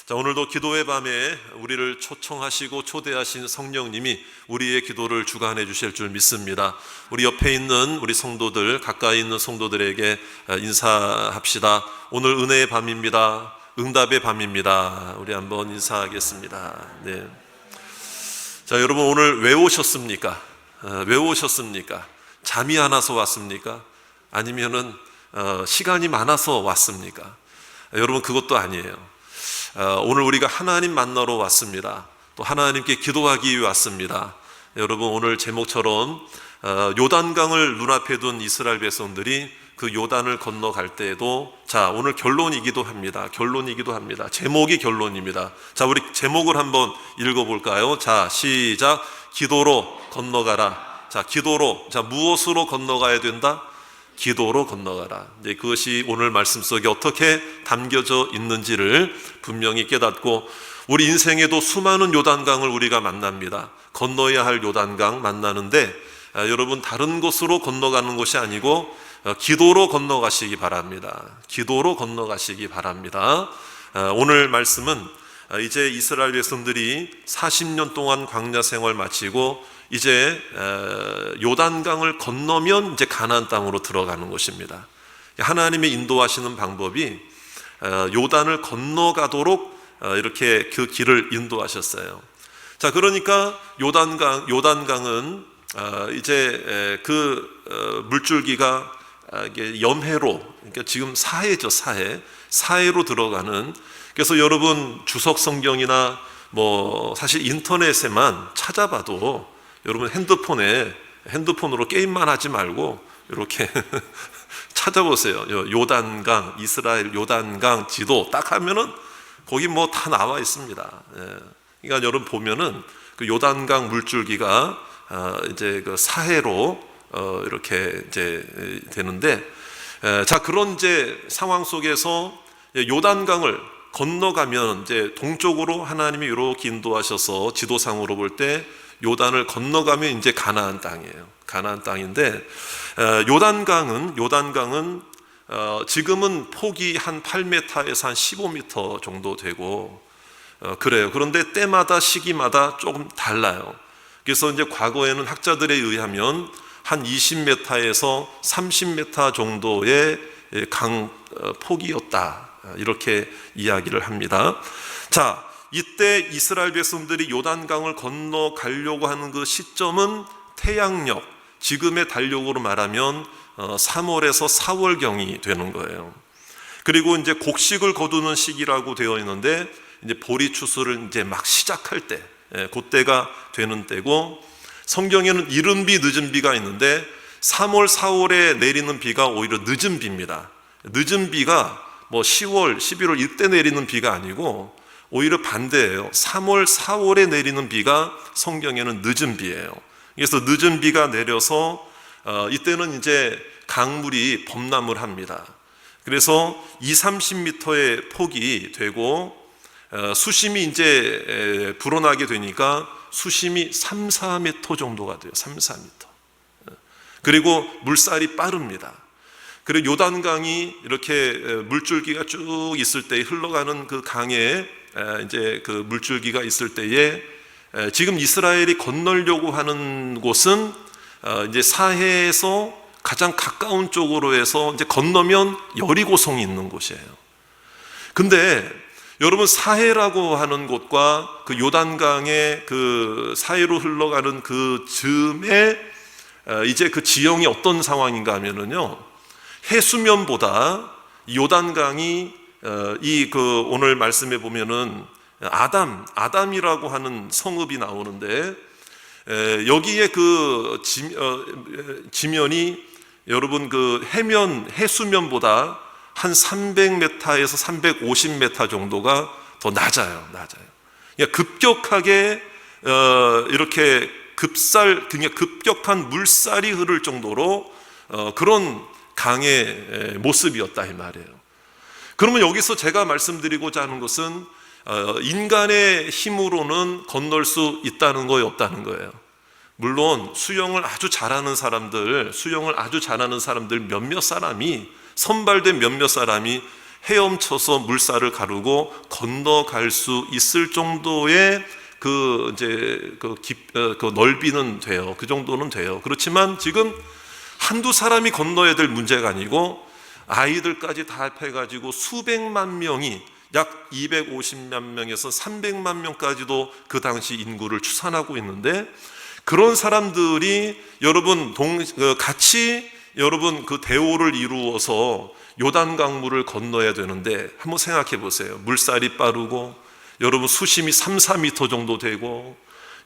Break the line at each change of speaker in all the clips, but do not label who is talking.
자, 오늘도 기도의 밤에 우리를 초청하시고 초대하신 성령님이 우리의 기도를 주관해 주실 줄 믿습니다. 우리 옆에 있는 우리 성도들, 가까이 있는 성도들에게 인사합시다. 오늘 은혜의 밤입니다. 응답의 밤입니다. 우리 한번 인사하겠습니다. 네. 자, 여러분 오늘 왜 오셨습니까? 왜 오셨습니까? 잠이 안 와서 왔습니까? 아니면은 시간이 많아서 왔습니까? 여러분 그것도 아니에요. 오늘 우리가 하나님 만나러 왔습니다. 또 하나님께 기도하기 위해 왔습니다. 여러분 오늘 제목처럼 요단강을 눈앞에 둔 이스라엘 백성들이 그 요단을 건너갈 때에도 자, 오늘 결론이기도 합니다. 제목이 결론입니다. 자, 우리 제목을 한번 읽어볼까요? 자, 시작. 기도로 건너가라. 자, 기도로. 자, 무엇으로 건너가야 된다? 기도로 건너가라. 이제 그것이 오늘 말씀 속에 어떻게 담겨져 있는지를 분명히 깨닫고, 우리 인생에도 수많은 요단강을 우리가 만납니다. 건너야 할 요단강 만나는데 여러분 다른 곳으로 건너가는 것이 아니고 기도로 건너가시기 바랍니다. 기도로 건너가시기 바랍니다. 오늘 말씀은 이제 이스라엘 백성들이 40년 동안 광야 생활 마치고 이제 요단강을 건너면 이제 가나안 땅으로 들어가는 것입니다. 하나님의 인도하시는 방법이 요단을 건너가도록 이렇게 그 길을 인도하셨어요. 자, 그러니까 요단강은 이제 그 물줄기가 염해로, 그러니까 지금 사해죠, 사해로 들어가는. 그래서 여러분 주석 성경이나 뭐 사실 인터넷에만 찾아봐도 여러분 핸드폰으로 게임만 하지 말고 이렇게 찾아보세요. 요단강, 이스라엘 요단강 지도 딱 하면은 거기 뭐 다 나와 있습니다. 그러니까 여러분 보면은 그 요단강 물줄기가 이제 그 사해로 이렇게 이제 되는데, 자, 그런 이제 상황 속에서 요단강을 건너가면 이제 동쪽으로 하나님이 이렇게 인도하셔서 지도상으로 볼 때 요단을 건너가면 이제 가나안 땅이에요. 가나안 땅인데, 요단강은 지금은 폭이 한 8m에서 한 15m 정도 되고 그래요. 그런데 때마다 시기마다 조금 달라요. 그래서 이제 과거에는 학자들에 의하면 한 20m에서 30m 정도의 강 폭이었다, 이렇게 이야기를 합니다. 자, 이때 이스라엘 백성들이 요단강을 건너가려고 하는 그 시점은 태양력, 지금의 달력으로 말하면 3월에서 4월경이 되는 거예요. 그리고 이제 곡식을 거두는 시기라고 되어 있는데 이제 보리 추수를 이제 막 시작할 때, 그때가 되는 때고, 성경에는 이른 비 늦은 비가 있는데 3월 4월에 내리는 비가 오히려 늦은 비입니다. 늦은 비가 뭐 10월 11월 이때 내리는 비가 아니고 오히려 반대예요. 3월 4월에 내리는 비가 성경에는 늦은 비예요. 그래서 늦은 비가 내려서 이때는 이제 강물이 범람을 합니다. 그래서 20-30m의 폭이 되고 수심이 이제 불어나게 되니까 수심이 3-4m 정도가 돼요. 3-4m. 그리고 물살이 빠릅니다. 그리고 요단강이 이렇게 물줄기가 쭉 있을 때, 흘러가는 그 강에 이제 그 물줄기가 있을 때에 지금 이스라엘이 건너려고 하는 곳은 이제 사해에서 가장 가까운 쪽으로 해서 이제 건너면 여리고성이 있는 곳이에요. 근데 여러분 사해라고 하는 곳과 그 요단강의 그 사해로 흘러가는 그 즈음에 이제 그 지형이 어떤 상황인가 하면은요, 해수면보다 요단강이 이 그 오늘 말씀에 보면은 아담이라고 하는 성읍이 나오는데, 여기에 그 지면이 여러분 그 해수면보다 한 300m에서 350m 정도가 더 낮아요. 그러니까 급격하게 이렇게 그냥 급격한 물살이 흐를 정도로 그런 강의 모습이었다 이 말이에요. 그러면 여기서 제가 말씀드리고자 하는 것은 인간의 힘으로는 건널 수 있다는 거예요, 없다는 거예요? 물론 수영을 아주 잘하는 사람들, 몇몇 사람이, 선발된 몇몇 사람이 헤엄쳐서 물살을 가르고 건너갈 수 있을 정도의 그 넓이는 돼요. 그 정도는 돼요. 그렇지만 지금 한두 사람이 건너야 될 문제가 아니고 아이들까지 다 합해가지고 수백만 명이 약 250만 명에서 300만 명까지도 그 당시 인구를 추산하고 있는데, 그런 사람들이 여러분 같이 여러분 그 대오를 이루어서 요단 강물을 건너야 되는데, 한번 생각해 보세요. 물살이 빠르고 여러분 수심이 3, 4m 정도 되고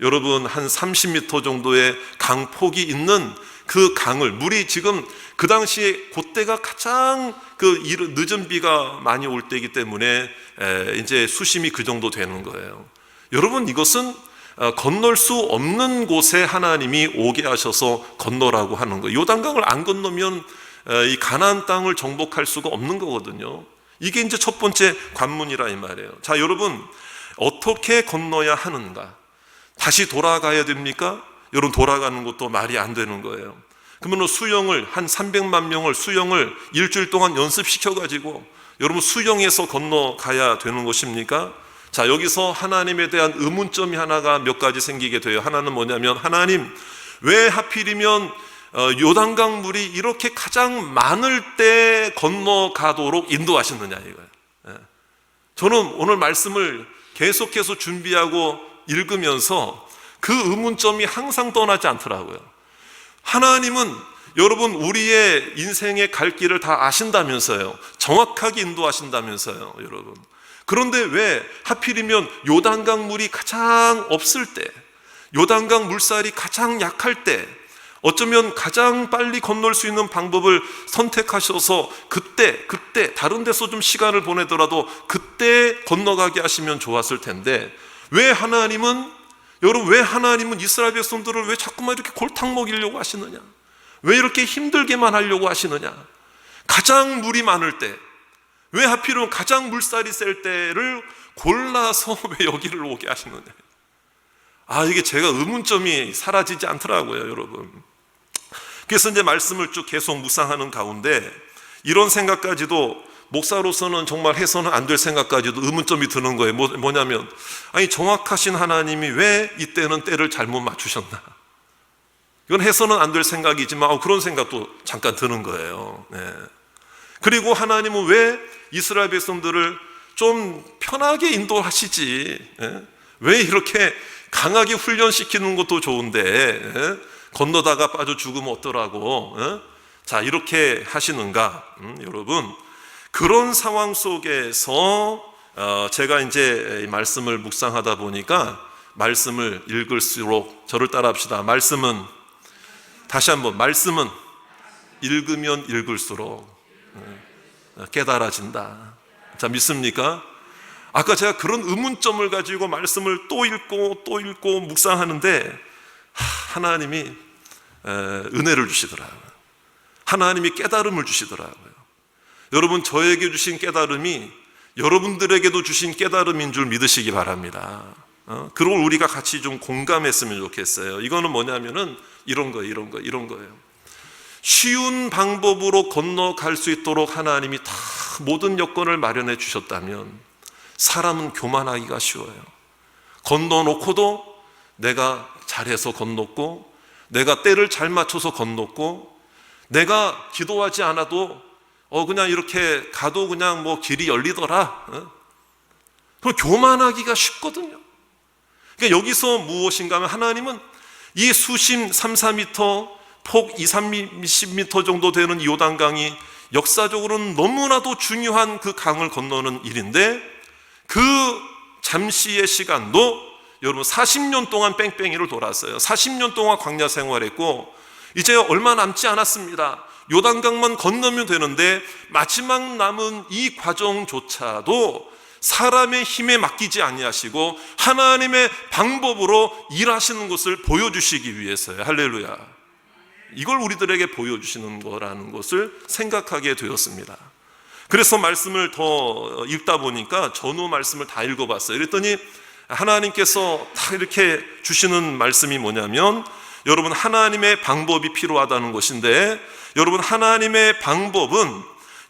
여러분 한 30m 정도의 강폭이 있는 그 강을, 물이 지금 그 당시에 그때가 가장 그 늦은 비가 많이 올 때이기 때문에 이제 수심이 그 정도 되는 거예요. 여러분, 이것은 건널 수 없는 곳에 하나님이 오게 하셔서 건너라고 하는 거예요. 요단강을 안 건너면 이 가나안 땅을 정복할 수가 없는 거거든요. 이게 이제 첫 번째 관문이라 이 말이에요. 자, 여러분, 어떻게 건너야 하는가? 다시 돌아가야 됩니까? 여러분, 돌아가는 것도 말이 안 되는 거예요. 그러면 수영을 한 300만 명을 수영을 일주일 동안 연습시켜가지고 여러분 수영해서 건너가야 되는 것입니까? 자, 여기서 하나님에 대한 의문점이 하나가 몇 가지 생기게 돼요. 하나는 뭐냐면, 하나님 왜 하필이면 요단강 물이 이렇게 가장 많을 때 건너가도록 인도하셨느냐 이거예요. 저는 오늘 말씀을 계속해서 준비하고 읽으면서 그 의문점이 항상 떠나지 않더라고요. 하나님은 여러분 우리의 인생의 갈 길을 다 아신다면서요. 정확하게 인도하신다면서요, 여러분. 그런데 왜 하필이면 요단강 물이 가장 없을 때, 요단강 물살이 가장 약할 때, 어쩌면 가장 빨리 건널 수 있는 방법을 선택하셔서 그때 다른 데서 좀 시간을 보내더라도 그때 건너가게 하시면 좋았을 텐데, 왜 하나님은 이스라엘 백성들을 왜 자꾸만 이렇게 골탕 먹이려고 하시느냐? 왜 이렇게 힘들게만 하려고 하시느냐? 가장 물이 많을 때, 왜 하필은 가장 물살이 셀 때를 골라서 왜 여기를 오게 하시느냐? 이게 제가 의문점이 사라지지 않더라고요, 여러분. 그래서 이제 말씀을 쭉 계속 묵상하는 가운데 이런 생각까지도, 목사로서는 정말 해서는 안 될 생각까지도 의문점이 드는 거예요. 뭐냐면, 정확하신 하나님이 왜 이때는 때를 잘못 맞추셨나? 이건 해서는 안 될 생각이지만 그런 생각도 잠깐 드는 거예요. 네. 그리고 하나님은 왜 이스라엘 백성들을 좀 편하게 인도하시지? 왜 이렇게 강하게 훈련시키는 것도 좋은데 건너다가 빠져 죽으면 어떠라고? 자, 이렇게 하시는가? 여러분, 그런 상황 속에서 제가 이제 말씀을 묵상하다 보니까 말씀을 읽을수록, 저를 따라합시다. 말씀은, 다시 한번, 말씀은 읽으면 읽을수록 깨달아진다. 자, 믿습니까? 아까 제가 그런 의문점을 가지고 말씀을 또 읽고 묵상하는데 하나님이 은혜를 주시더라고요. 하나님이 깨달음을 주시더라고요. 여러분, 저에게 주신 깨달음이 여러분들에게도 주신 깨달음인 줄 믿으시기 바랍니다. 그걸 우리가 같이 좀 공감했으면 좋겠어요. 이거는 뭐냐면은 이런 거예요. 쉬운 방법으로 건너갈 수 있도록 하나님이 다 모든 여건을 마련해 주셨다면 사람은 교만하기가 쉬워요. 건너놓고도 내가 잘해서 건넜고, 내가 때를 잘 맞춰서 건넜고, 내가 기도하지 않아도 그냥 이렇게 가도 그냥 길이 열리더라. 그럼 교만하기가 쉽거든요. 그러니까 여기서 무엇인가 하면, 하나님은 이 수심 3, 4m, 폭 2, 30m 정도 되는 이 요단강이 역사적으로는 너무나도 중요한 그 강을 건너는 일인데, 그 잠시의 시간도 여러분 40년 동안 뺑뺑이를 돌았어요. 40년 동안 광야 생활했고 이제 얼마 남지 않았습니다. 요단강만 건너면 되는데 마지막 남은 이 과정조차도 사람의 힘에 맡기지 아니하시고 하나님의 방법으로 일하시는 것을 보여주시기 위해서요. 할렐루야. 이걸 우리들에게 보여주시는 거라는 것을 생각하게 되었습니다. 그래서 말씀을 더 읽다 보니까 전후 말씀을 다 읽어봤어요. 그랬더니 하나님께서 다 이렇게 주시는 말씀이 뭐냐면, 여러분, 하나님의 방법이 필요하다는 것인데, 여러분, 하나님의 방법은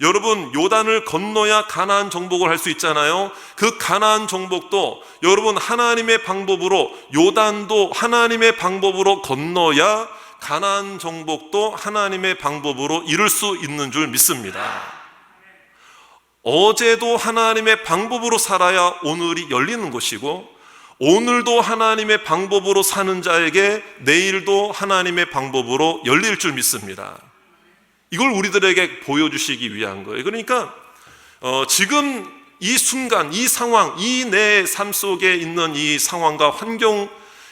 여러분 요단을 건너야 가나안 정복을 할 수 있잖아요. 그 가나안 정복도 여러분 하나님의 방법으로, 요단도 하나님의 방법으로 건너야 가나안 정복도 하나님의 방법으로 이룰 수 있는 줄 믿습니다. 어제도 하나님의 방법으로 살아야 오늘이 열리는 것이고, 오늘도 하나님의 방법으로 사는 자에게 내일도 하나님의 방법으로 열릴 줄 믿습니다. 이걸 우리들에게 보여주시기 위한 거예요. 그러니까 지금 이 순간, 이 상황, 이 내 삶 속에 있는 이 상황과 환경,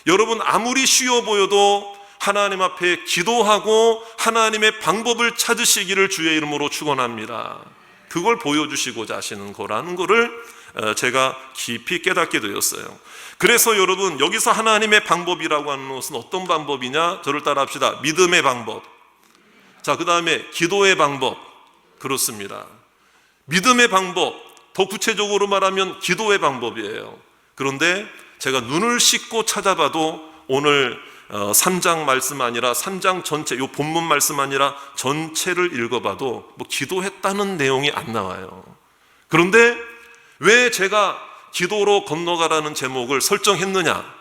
여러분 아무리 쉬워 보여도 하나님 앞에 기도하고 하나님의 방법을 찾으시기를 주의 이름으로 축원합니다. 그걸 보여주시고자 하시는 거라는 거를 제가 깊이 깨닫게 되었어요. 그래서 여러분 여기서 하나님의 방법이라고 하는 것은 어떤 방법이냐? 저를 따라 합시다. 믿음의 방법. 자, 그 다음에 기도의 방법. 그렇습니다. 믿음의 방법, 더 구체적으로 말하면 기도의 방법이에요. 그런데 제가 눈을 씻고 찾아봐도 오늘 3장 말씀 아니라 3장 전체, 요 본문 말씀 아니라 전체를 읽어봐도 뭐 기도했다는 내용이 안 나와요. 그런데 왜 제가 기도로 건너가라는 제목을 설정했느냐?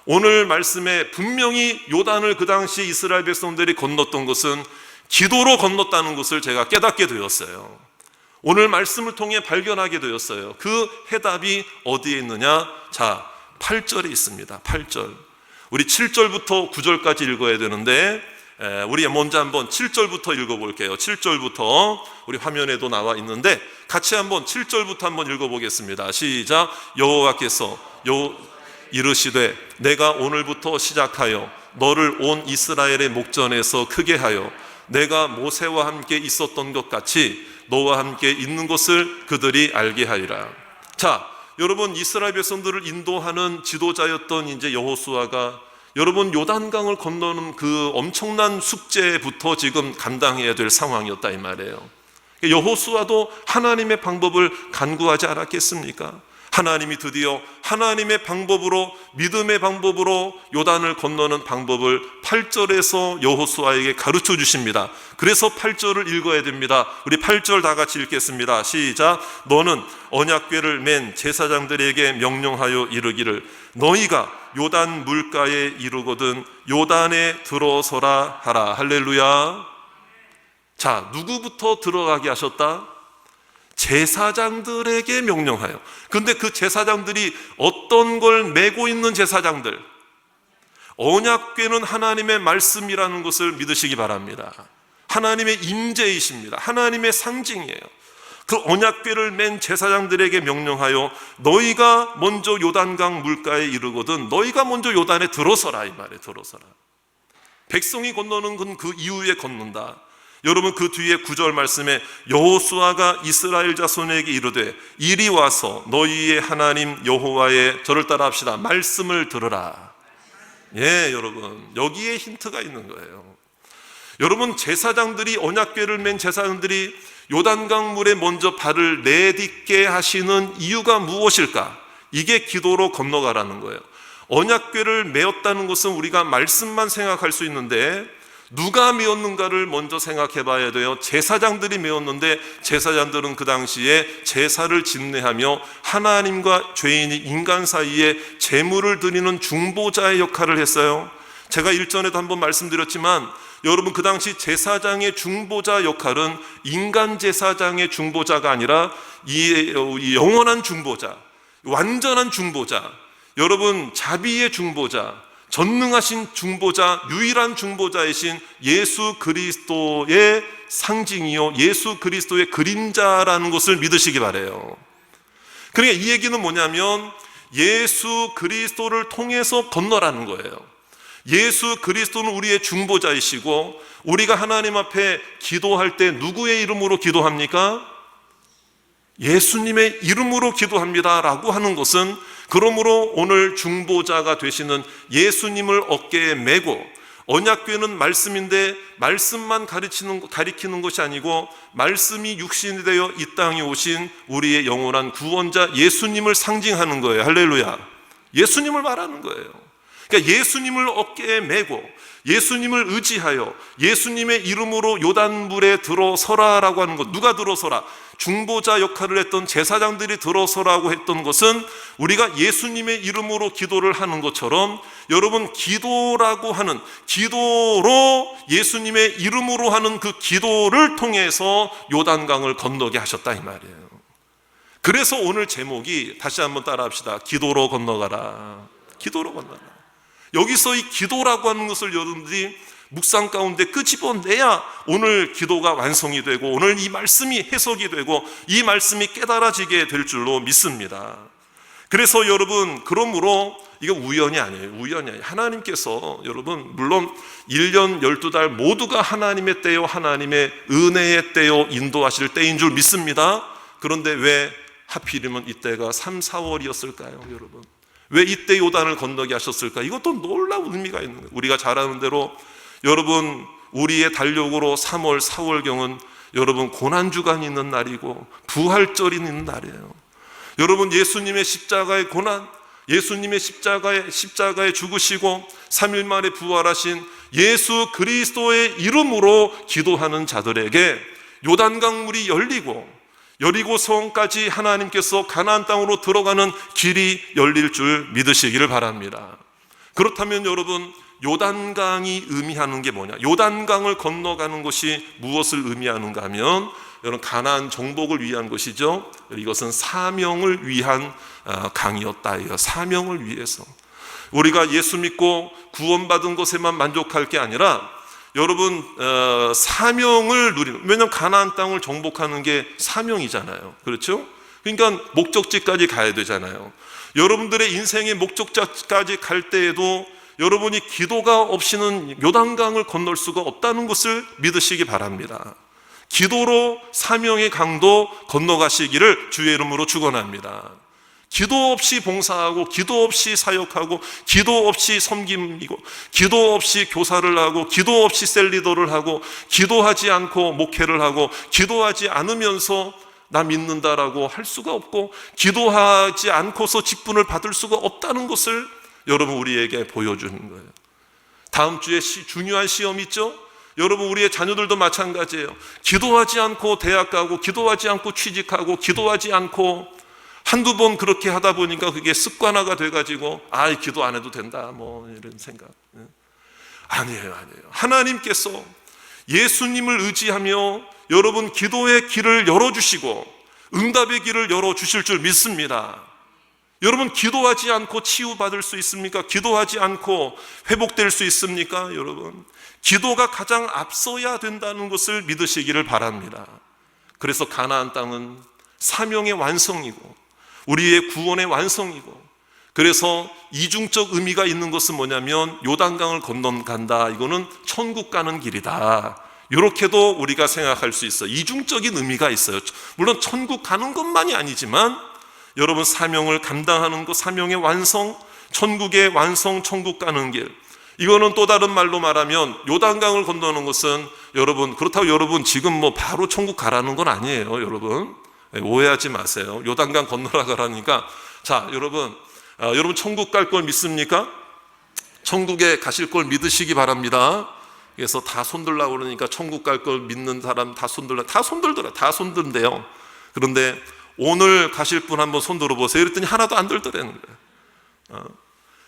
오늘 말씀에 분명히 요단을 그 당시 이스라엘 백성들이 건넜던 것은 기도로 건넜다는 것을 제가 깨닫게 되었어요. 오늘 말씀을 통해 발견하게 되었어요. 그 해답이 어디에 있느냐? 자, 8절에 있습니다. 8절. 우리 7절부터 9절까지 읽어야 되는데 우리 먼저 한번 7절부터 읽어볼게요. 7절부터 우리 화면에도 나와 있는데 같이 한번 7절부터 한번 읽어보겠습니다. 시작. 여호와께서 이르시되 내가 오늘부터 시작하여 너를 온 이스라엘의 목전에서 크게 하여 내가 모세와 함께 있었던 것 같이 너와 함께 있는 것을 그들이 알게 하리라. 자, 여러분 이스라엘 백성들을 인도하는 지도자였던 이제 여호수아가 여러분 요단강을 건너는 그 엄청난 숙제부터 지금 감당해야 될 상황이었다 이 말이에요. 여호수아도 하나님의 방법을 간구하지 않았겠습니까? 하나님이 드디어 하나님의 방법으로, 믿음의 방법으로 요단을 건너는 방법을 8절에서 여호수아에게 가르쳐 주십니다. 그래서 8절을 읽어야 됩니다. 우리 8절 다 같이 읽겠습니다. 시작. 너는 언약궤를 맨 제사장들에게 명령하여 이르기를 너희가 요단 물가에 이르거든 요단에 들어서라 하라. 할렐루야. 자, 누구부터 들어가게 하셨다? 제사장들에게 명령하여. 근데 그 제사장들이 어떤 걸 메고 있는 제사장들? 언약궤는 하나님의 말씀이라는 것을 믿으시기 바랍니다. 하나님의 임재이십니다. 하나님의 상징이에요. 그 언약궤를 맨 제사장들에게 명령하여 너희가 먼저 요단강 물가에 이르거든 너희가 먼저 요단에 들어서라 이 말에 들어서라. 백성이 건너는 건 그 이후에 건넌다. 여러분 그 뒤에 9절 말씀에 여호수아가 이스라엘 자손에게 이르되 이리 와서 너희의 하나님 여호와의, 저를 따라 합시다, 말씀을 들으라. 예, 여러분 여기에 힌트가 있는 거예요. 여러분 제사장들이, 언약궤를 맨 제사장들이 요단강 물에 먼저 발을 내딛게 하시는 이유가 무엇일까? 이게 기도로 건너가라는 거예요. 언약궤를 메었다는 것은 우리가 말씀만 생각할 수 있는데 누가 메었는가를 먼저 생각해 봐야 돼요. 제사장들이 메었는데 제사장들은 그 당시에 제사를 집례하며 하나님과 죄인이 인간 사이에 제물을 드리는 중보자의 역할을 했어요. 제가 일전에도 한번 말씀드렸지만 여러분 그 당시 제사장의 중보자 역할은 인간 제사장의 중보자가 아니라 이 영원한 중보자, 완전한 중보자, 여러분 자비의 중보자, 전능하신 중보자, 유일한 중보자이신 예수 그리스도의 상징이요 예수 그리스도의 그림자라는 것을 믿으시기 바라요. 그러니까 이 얘기는 뭐냐면 예수 그리스도를 통해서 건너라는 거예요. 예수 그리스도는 우리의 중보자이시고 우리가 하나님 앞에 기도할 때 누구의 이름으로 기도합니까? 예수님의 이름으로 기도합니다 라고 하는 것은, 그러므로 오늘 중보자가 되시는 예수님을 어깨에 메고, 언약궤는 말씀인데 말씀만 가리키는 것이 아니고 말씀이 육신이 되어 이 땅에 오신 우리의 영원한 구원자 예수님을 상징하는 거예요. 할렐루야. 예수님을 말하는 거예요. 그러니까 예수님을 어깨에 메고 예수님을 의지하여 예수님의 이름으로 요단물에 들어서라라고 하는 것. 누가 들어서라? 중보자 역할을 했던 제사장들이 들어서라고 했던 것은 우리가 예수님의 이름으로 기도를 하는 것처럼 여러분, 기도라고 하는, 기도로 예수님의 이름으로 하는 그 기도를 통해서 요단강을 건너게 하셨다 이 말이에요. 그래서 오늘 제목이 다시 한번 따라합시다. 기도로 건너가라. 기도로 건너가라. 여기서 이 기도라고 하는 것을 여러분들이 묵상 가운데 끄집어내야 오늘 기도가 완성이 되고 오늘 이 말씀이 해석이 되고 이 말씀이 깨달아지게 될 줄로 믿습니다. 그래서 여러분, 그러므로 이거 우연이 아니에요. 우연이 아니에요. 하나님께서 여러분, 물론 1년 12달 모두가 하나님의 때요, 하나님의 은혜의 때요 인도하실 때인 줄 믿습니다. 그런데 왜 하필이면 이때가 3, 4월이었을까요, 여러분? 왜 이때 요단을 건너게 하셨을까? 이것도 놀라운 의미가 있는 거예요. 우리가 잘 아는 대로 여러분, 우리의 달력으로 3월, 4월경은 여러분 고난주간이 있는 날이고 부활절이 있는 날이에요. 여러분, 예수님의 십자가의 고난, 예수님의 십자가에 죽으시고 3일 만에 부활하신 예수 그리스도의 이름으로 기도하는 자들에게 요단강 물이 열리고 여리고성까지 하나님께서 가나안 땅으로 들어가는 길이 열릴 줄 믿으시기를 바랍니다. 그렇다면 여러분, 요단강이 의미하는 게 뭐냐? 요단강을 건너가는 것이 무엇을 의미하는가 하면 여러분, 가나안 정복을 위한 것이죠. 이것은 사명을 위한 강이었다. 사명을 위해서 우리가 예수 믿고 구원받은 것에만 만족할 게 아니라 여러분, 사명을 누리는, 왜냐하면 가나안 땅을 정복하는 게 사명이잖아요. 그렇죠? 그러니까 목적지까지 가야 되잖아요. 여러분들의 인생의 목적지까지 갈 때에도 여러분이 기도가 없이는 요단강을 건널 수가 없다는 것을 믿으시기 바랍니다. 기도로 사명의 강도 건너가시기를 주의 이름으로 축원합니다. 기도 없이 봉사하고 기도 없이 사역하고 기도 없이 섬김이고 기도 없이 교사를 하고 기도 없이 셀리더를 하고 기도하지 않고 목회를 하고 기도하지 않으면서 나 믿는다라고 할 수가 없고 기도하지 않고서 직분을 받을 수가 없다는 것을 여러분, 우리에게 보여주는 거예요. 다음 주에 중요한 시험 있죠? 여러분, 우리의 자녀들도 마찬가지예요. 기도하지 않고 대학 가고 기도하지 않고 취직하고 기도하지 않고 한두 번 그렇게 하다 보니까 그게 습관화가 돼가지고 기도 안 해도 된다 뭐 이런 생각. 아니에요. 하나님께서 예수님을 의지하며 여러분 기도의 길을 열어주시고 응답의 길을 열어주실 줄 믿습니다. 여러분, 기도하지 않고 치유받을 수 있습니까? 기도하지 않고 회복될 수 있습니까? 여러분, 기도가 가장 앞서야 된다는 것을 믿으시기를 바랍니다. 그래서 가나안 땅은 사명의 완성이고 우리의 구원의 완성이고, 그래서 이중적 의미가 있는 것은 뭐냐면 요단강을 건너간다, 이거는 천국 가는 길이다, 이렇게도 우리가 생각할 수 있어요. 이중적인 의미가 있어요. 물론 천국 가는 것만이 아니지만 여러분, 사명을 감당하는 것, 사명의 완성, 천국의 완성, 천국 가는 길, 이거는 또 다른 말로 말하면 요단강을 건너는 것은 여러분, 그렇다고 여러분 지금 뭐 바로 천국 가라는 건 아니에요. 여러분, 오해하지 마세요. 요단강 건너라 가라니까, 자, 여러분 천국 갈 걸 믿습니까? 천국에 가실 걸 믿으시기 바랍니다. 그래서 다 손들라고 그러니까 천국 갈 걸 믿는 사람 다 손든대요. 그런데 오늘 가실 분 한번 손 들어보세요. 이랬더니 하나도 안 들더라는 거예요.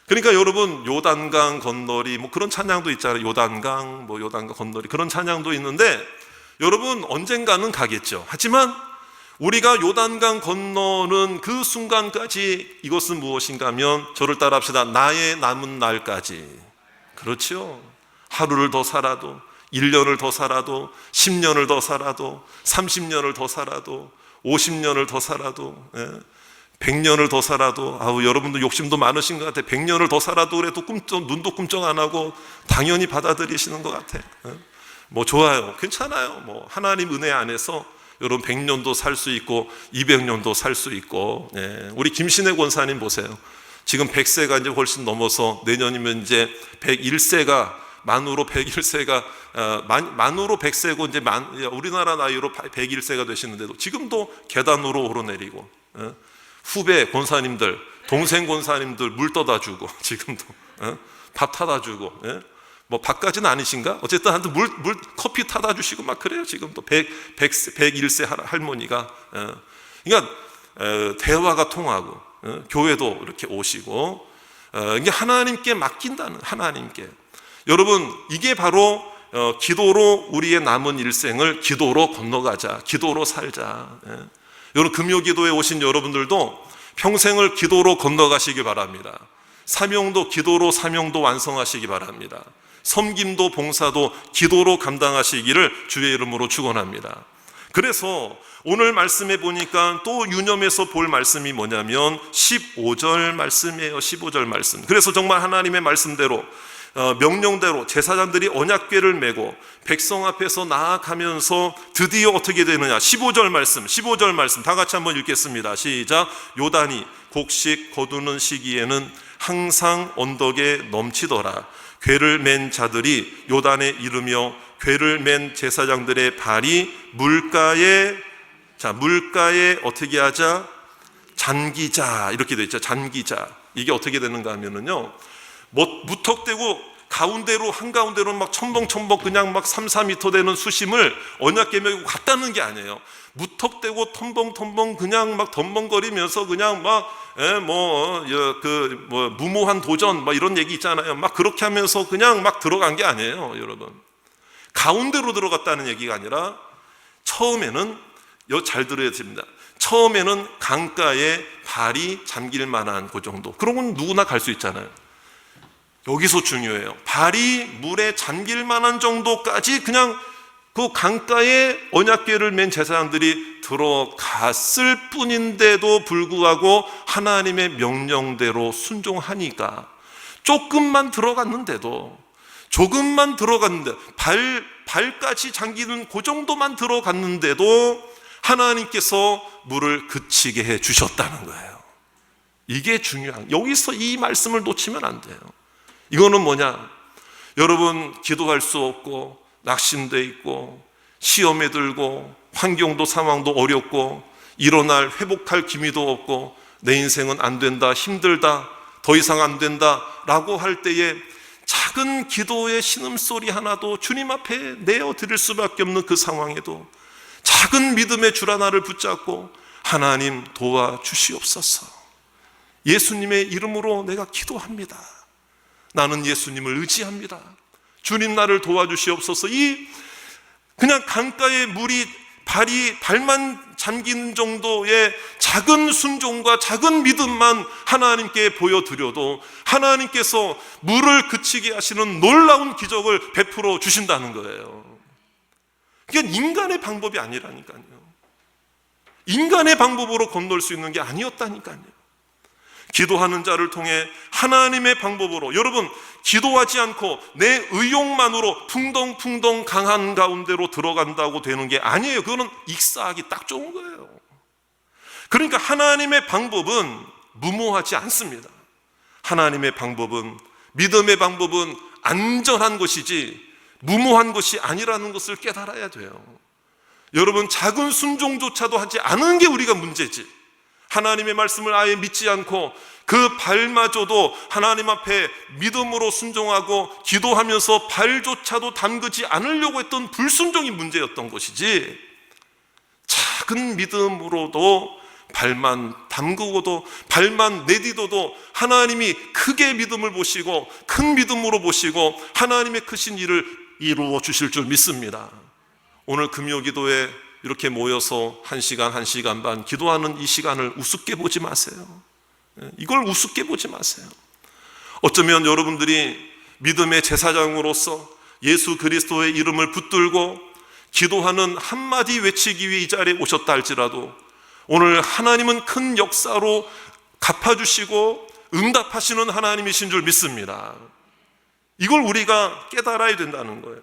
그러니까 여러분, 요단강 건너리 뭐 그런 찬양도 있잖아요. 요단강 건너리 그런 찬양도 있는데 여러분, 언젠가는 가겠죠. 하지만 우리가 요단강 건너는 그 순간까지 이것은 무엇인가 하면, 저를 따라 합시다. 나의 남은 날까지. 그렇죠. 하루를 더 살아도 1년을 더 살아도 10년을 더 살아도 30년을 더 살아도 50년을 더 살아도 100년을 더 살아도, 여러분도 욕심도 많으신 것 같아. 100년을 더 살아도 그래도 눈도 꿈쩍 안 하고 당연히 받아들이시는 것 같아. 뭐 좋아요, 괜찮아요. 뭐 하나님 은혜 안에서 여러분 100년도 살 수 있고 200년도 살 수 있고. 우리 김신혜 권사님 보세요. 지금 100세가 이제 훨씬 넘어서 내년이면 이제 101세가 만으로 101세가 만으로 100세고 이제 우리나라 나이로 101세가 되시는데도 지금도 계단으로 오르내리고, 후배 권사님들, 동생 권사님들 물 떠다 주고, 지금도 밥 타다 주고, 뭐 밥까지는 아니신가? 어쨌든 한테 물 커피 타다 주시고 막 그래요. 지금 또 101세 할머니가. 그러니까 대화가 통하고 교회도 이렇게 오시고 이게 하나님께 맡긴다는, 하나님께. 여러분, 이게 바로 기도로 우리의 남은 일생을 기도로 건너가자, 기도로 살자. 여러분, 금요기도에 오신 여러분들도 평생을 기도로 건너가시기 바랍니다. 사명도 기도로 사명도 완성하시기 바랍니다. 섬김도 봉사도 기도로 감당하시기를 주의 이름으로 축원합니다. 그래서 오늘 말씀에 보니까 또 유념해서 볼 말씀이 뭐냐면 15절 말씀이에요. 15절 말씀. 그래서 정말 하나님의 말씀대로 명령대로 제사장들이 언약궤를 메고 백성 앞에서 나아가면서 드디어 어떻게 되느냐. 15절 말씀 다 같이 한번 읽겠습니다. 시작. 요단이 곡식 거두는 시기에는 항상 언덕에 넘치더라. 궤를 맨 자들이 요단에 이르며 궤를 맨 제사장들의 발이 물가에 어떻게 하자? 잠기자. 이렇게 돼 있죠. 잠기자. 이게 어떻게 되는가 하면은요, 무턱대고 가운데로, 한가운데로 막 첨벙첨벙 그냥 막 3-4m 되는 수심을 언약궤 메고 갔다는 게 아니에요. 무턱대고 텀벙텀벙 그냥 막 덤벙거리면서 그냥 막 무모한 도전 막 이런 얘기 있잖아요. 막 그렇게 하면서 그냥 막 들어간 게 아니에요, 여러분. 가운데로 들어갔다는 얘기가 아니라 처음에는, 잘 들어야 됩니다. 처음에는 강가에 발이 잠길 만한 그 정도. 그런 건 누구나 갈 수 있잖아요. 여기서 중요해요. 발이 물에 잠길 만한 정도까지 그냥 그 강가에 언약궤를 맨 제사장들이 들어갔을 뿐인데도 불구하고 하나님의 명령대로 순종하니까 조금만 들어갔는데 발까지 잠기는 그 정도만 들어갔는데도 하나님께서 물을 그치게 해 주셨다는 거예요. 이게 중요한, 여기서 이 말씀을 놓치면 안 돼요. 이거는 뭐냐? 여러분, 기도할 수 없고 낙심돼 있고 시험에 들고 환경도 상황도 어렵고 일어날 회복할 기미도 없고 내 인생은 안 된다, 힘들다, 더 이상 안 된다 라고 할 때에 작은 기도의 신음소리 하나도 주님 앞에 내어드릴 수밖에 없는 그 상황에도 작은 믿음의 줄 하나를 붙잡고 하나님 도와주시옵소서, 예수님의 이름으로 내가 기도합니다, 나는 예수님을 의지합니다, 주님 나를 도와주시옵소서, 이 그냥 강가에 물이 발만 잠긴 정도의 작은 순종과 작은 믿음만 하나님께 보여드려도 하나님께서 물을 그치게 하시는 놀라운 기적을 베풀어 주신다는 거예요. 그게 인간의 방법이 아니라니까요. 인간의 방법으로 건널 수 있는 게 아니었다니까요. 기도하는 자를 통해 하나님의 방법으로, 여러분, 기도하지 않고 내 의욕만으로 풍덩풍덩 강한 가운데로 들어간다고 되는 게 아니에요. 그거는 익사하기 딱 좋은 거예요. 그러니까 하나님의 방법은 무모하지 않습니다. 하나님의 방법은, 믿음의 방법은 안전한 것이지 무모한 것이 아니라는 것을 깨달아야 돼요. 여러분, 작은 순종조차도 하지 않은 게 우리가 문제지, 하나님의 말씀을 아예 믿지 않고 그 발마저도 하나님 앞에 믿음으로 순종하고 기도하면서 발조차도 담그지 않으려고 했던 불순종이 문제였던 것이지, 작은 믿음으로도 발만 담그고도 발만 내디뎌도 하나님이 크게 믿음을 보시고 큰 믿음으로 보시고 하나님의 크신 일을 이루어 주실 줄 믿습니다. 오늘 금요기도에 이렇게 모여서 1시간 반 기도하는 이 시간을 우습게 보지 마세요. 이걸 우습게 보지 마세요. 어쩌면 여러분들이 믿음의 제사장으로서 예수 그리스도의 이름을 붙들고 기도하는 한마디 외치기 위해 이 자리에 오셨다 할지라도 오늘 하나님은 큰 역사로 갚아주시고 응답하시는 하나님이신 줄 믿습니다. 이걸 우리가 깨달아야 된다는 거예요.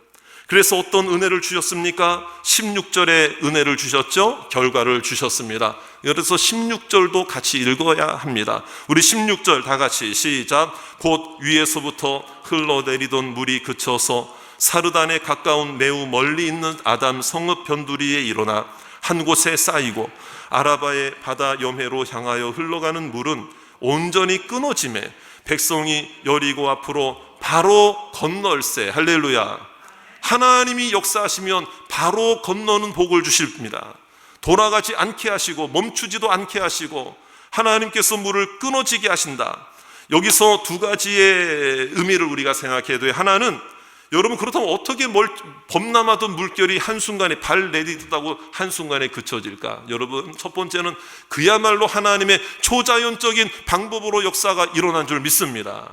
그래서 어떤 은혜를 주셨습니까? 16절에 은혜를 주셨죠? 결과를 주셨습니다. 그래서 16절도 같이 읽어야 합니다. 우리 16절 다 같이 시작. 곧 위에서부터 흘러내리던 물이 그쳐서 사르단에 가까운 매우 멀리 있는 아담 성읍 변두리에 일어나 한 곳에 쌓이고 아라바의 바다 염해로 향하여 흘러가는 물은 온전히 끊어지매 백성이 여리고 앞으로 바로 건널세. 할렐루야. 하나님이 역사하시면 바로 건너는 복을 주십니다. 돌아가지 않게 하시고 멈추지도 않게 하시고 하나님께서 물을 끊어지게 하신다. 여기서 두 가지의 의미를 우리가 생각해야 돼요. 하나는, 여러분 그렇다면 어떻게 범람하던 물결이 한순간에 발 내딛다고 한순간에 그쳐질까? 여러분, 첫 번째는 그야말로 하나님의 초자연적인 방법으로 역사가 일어난 줄 믿습니다.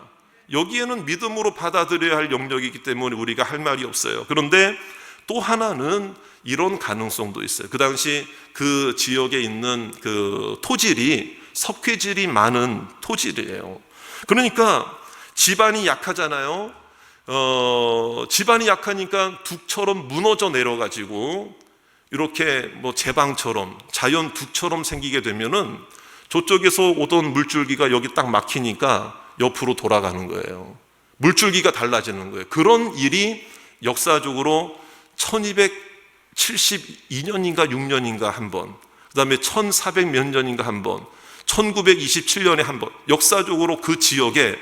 여기에는 믿음으로 받아들여야 할 영역이기 때문에 우리가 할 말이 없어요. 그런데 또 하나는 이런 가능성도 있어요. 그 당시 그 지역에 있는 그 토질이 석회질이 많은 토질이에요. 그러니까 지반이 약하잖아요. 지반이 약하니까 둑처럼 무너져 내려가지고 이렇게 제방처럼 자연 둑처럼 생기게 되면은 저쪽에서 오던 물줄기가 여기 딱 막히니까 옆으로 돌아가는 거예요. 물줄기가 달라지는 거예요. 그런 일이 역사적으로 1272년인가 6년인가 한 번, 그 다음에 1400 몇 년인가 한 번, 1927년에 한 번, 역사적으로 그 지역에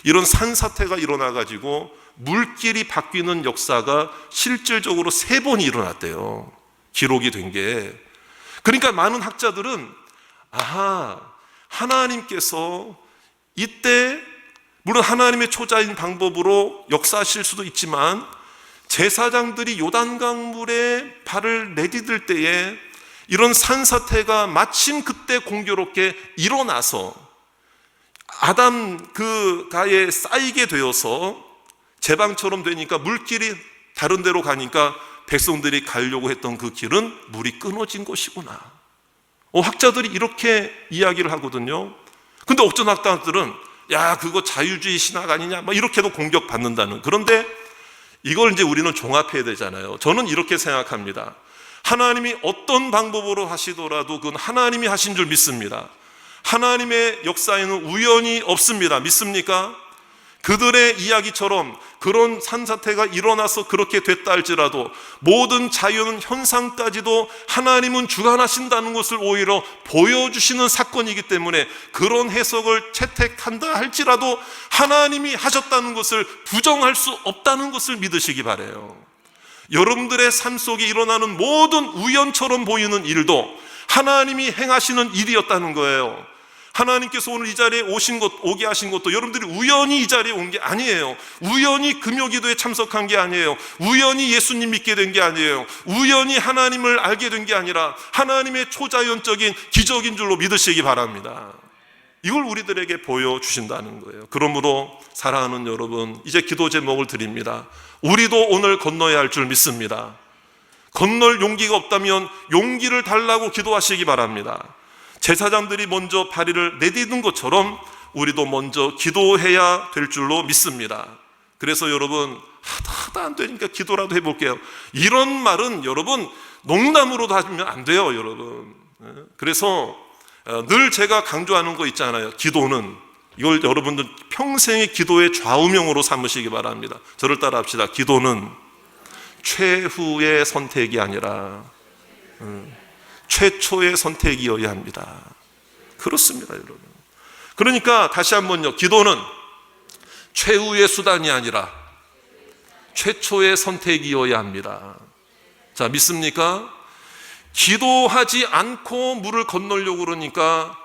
이런 산사태가 일어나가지고 물길이 바뀌는 역사가 실질적으로 3번이 일어났대요. 기록이 된 게. 그러니까 많은 학자들은 하나님께서 이때 물론 하나님의 초자인 방법으로 역사하실 수도 있지만 제사장들이 요단강물에 발을 내디딜 때에 이런 산사태가 마침 그때 공교롭게 일어나서 아담 그 가에 쌓이게 되어서 제방처럼 되니까 물길이 다른 데로 가니까 백성들이 가려고 했던 그 길은 물이 끊어진 것이구나. 학자들이 이렇게 이야기를 하거든요. 근데 어떤 학자들은 그거 자유주의 신학 아니냐 이렇게도 공격받는다는. 그런데 이걸 이제 우리는 종합해야 되잖아요. 저는 이렇게 생각합니다. 하나님이 어떤 방법으로 하시더라도 그건 하나님이 하신 줄 믿습니다. 하나님의 역사에는 우연이 없습니다. 믿습니까? 그들의 이야기처럼 그런 산사태가 일어나서 그렇게 됐다 할지라도 모든 자연 현상까지도 하나님은 주관하신다는 것을 오히려 보여주시는 사건이기 때문에 그런 해석을 채택한다 할지라도 하나님이 하셨다는 것을 부정할 수 없다는 것을 믿으시기 바라요. 여러분들의 삶 속에 일어나는 모든 우연처럼 보이는 일도 하나님이 행하시는 일이었다는 거예요. 하나님께서 오늘 이 자리에 오게 하신 것도 여러분들이 우연히 이 자리에 온 게 아니에요. 우연히 금요기도에 참석한 게 아니에요. 우연히 예수님 믿게 된 게 아니에요. 우연히 하나님을 알게 된 게 아니라 하나님의 초자연적인 기적인 줄로 믿으시기 바랍니다. 이걸 우리들에게 보여주신다는 거예요. 그러므로 사랑하는 여러분, 이제 기도 제목을 드립니다. 우리도 오늘 건너야 할 줄 믿습니다. 건널 용기가 없다면 용기를 달라고 기도하시기 바랍니다. 제사장들이 먼저 발을 내딛는 것처럼 우리도 먼저 기도해야 될 줄로 믿습니다. 그래서 여러분, 하다 안 되니까 기도라도 해볼게요, 이런 말은 여러분 농담으로도 하면 안 돼요, 여러분. 그래서 늘 제가 강조하는 거 있잖아요. 기도는, 이걸 여러분들 평생의 기도의 좌우명으로 삼으시기 바랍니다. 저를 따라 합시다. 기도는 최후의 선택이 아니라 최초의 선택이어야 합니다. 그렇습니다, 여러분. 그러니까 다시 한번요, 기도는 최후의 수단이 아니라 최초의 선택이어야 합니다. 자, 믿습니까? 기도하지 않고 물을 건너려고 그러니까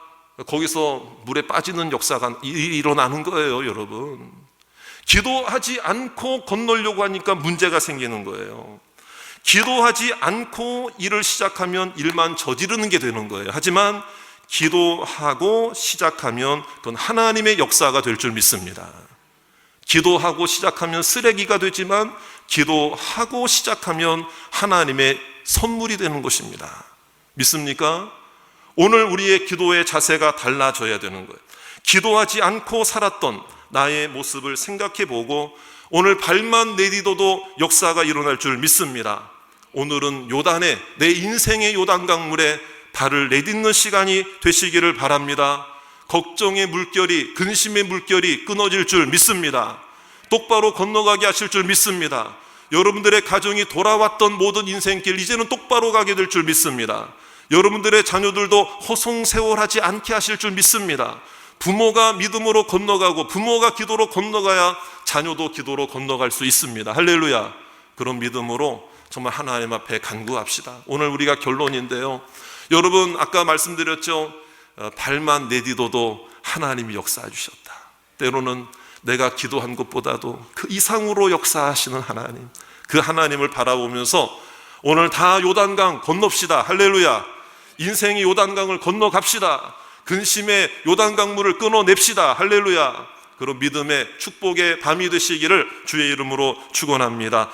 거기서 물에 빠지는 역사가 일어나는 거예요, 여러분. 기도하지 않고 건너려고 하니까 문제가 생기는 거예요. 기도하지 않고 일을 시작하면 일만 저지르는 게 되는 거예요. 하지만 기도하고 시작하면 그건 하나님의 역사가 될 줄 믿습니다. 기도하고 시작하면 쓰레기가 되지만 기도하고 시작하면 하나님의 선물이 되는 것입니다. 믿습니까? 오늘 우리의 기도의 자세가 달라져야 되는 거예요. 기도하지 않고 살았던 나의 모습을 생각해 보고 오늘 발만 내딛어도 역사가 일어날 줄 믿습니다. 오늘은 요단에, 내 인생의 요단강물에 발을 내딛는 시간이 되시기를 바랍니다. 걱정의 물결이, 근심의 물결이 끊어질 줄 믿습니다. 똑바로 건너가게 하실 줄 믿습니다. 여러분들의 가정이 돌아왔던 모든 인생길 이제는 똑바로 가게 될 줄 믿습니다. 여러분들의 자녀들도 허송세월하지 않게 하실 줄 믿습니다. 부모가 믿음으로 건너가고 부모가 기도로 건너가야 자녀도 기도로 건너갈 수 있습니다. 할렐루야. 그런 믿음으로 정말 하나님 앞에 간구합시다. 오늘 우리가 결론인데요, 여러분 아까 말씀드렸죠, 발만 내디뎌도 하나님이 역사해 주셨다. 때로는 내가 기도한 것보다도 그 이상으로 역사하시는 하나님, 그 하나님을 바라보면서 오늘 다 요단강 건넙시다. 할렐루야. 인생의 요단강을 건너갑시다. 근심의 요단강물을 끊어냅시다. 할렐루야. 그런 믿음의 축복의 밤이 되시기를 주의 이름으로 축원합니다.